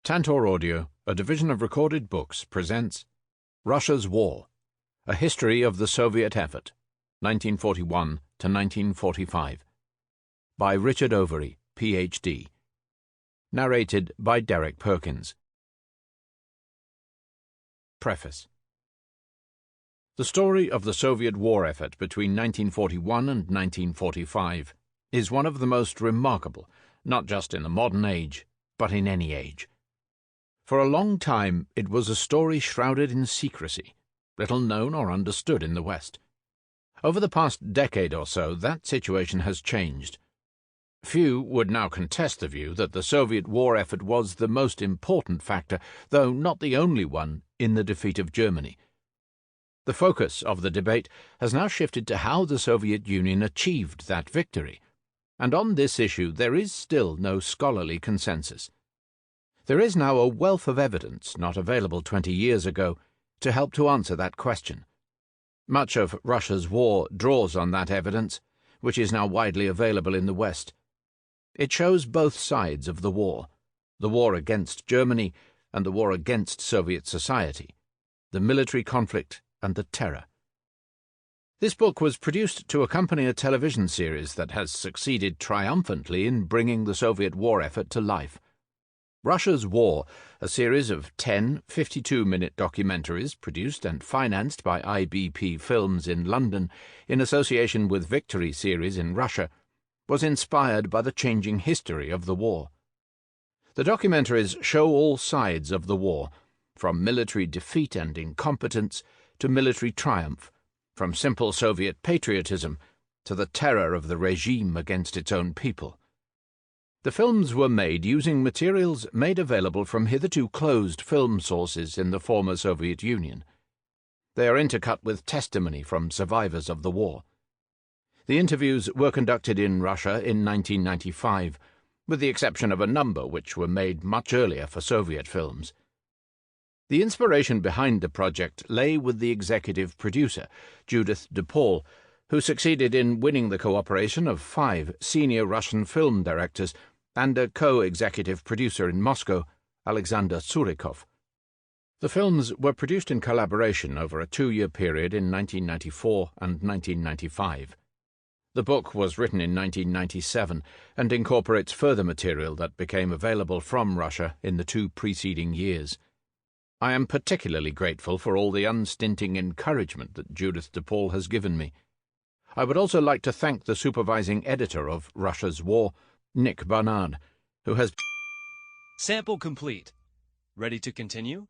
Tantor Audio, a division of Recorded Books, presents Russia's War, A History of the Soviet Effort, 1941 to 1945, by Richard Overy, Ph.D. Narrated by Derek Perkins. Preface. The story of the Soviet war effort between 1941 and 1945 is one of the most remarkable, not just in the modern age, but in any age. For a long time it was a story shrouded in secrecy, little known or understood in the West. Over the past decade or so, that situation has changed. Few would now contest the view that the Soviet war effort was the most important factor, though not the only one, in the defeat of Germany. The focus of the debate has now shifted to how the Soviet Union achieved that victory, and on this issue there is still no scholarly consensus. There is now a wealth of evidence not available 20 years ago to help to answer that question. Much of Russia's war draws on that evidence, which is now widely available in the West. It shows both sides of the war against Germany and the war against Soviet society, the military conflict and the terror. This book was produced to accompany a television series that has succeeded triumphantly in bringing the Soviet war effort to life. Russia's War, a series of 10 52-minute documentaries produced and financed by IBP Films in London in association with Victory Series in Russia, was inspired by the changing history of the war. The documentaries show all sides of the war, from military defeat and incompetence to military triumph, from simple Soviet patriotism to the terror of the regime against its own people. The films were made using materials made available from hitherto closed film sources in the former Soviet Union. They are intercut with testimony from survivors of the war. The interviews were conducted in Russia in 1995, with the exception of a number which were made much earlier for Soviet films. The inspiration behind the project lay with the executive producer, Judith DePaul, who succeeded in winning the cooperation of 5 senior Russian film directors and a co-executive producer in Moscow, Alexander Surikov. The films were produced in collaboration over a 2-year period in 1994 and 1995. The book was written in 1997 and incorporates further material that became available from Russia in the 2 preceding years. I am particularly grateful for all the unstinting encouragement that Judith DePaul has given me. I would also like to thank the supervising editor of Russia's War, Nick Barnard, who has... Sample complete. Ready to continue?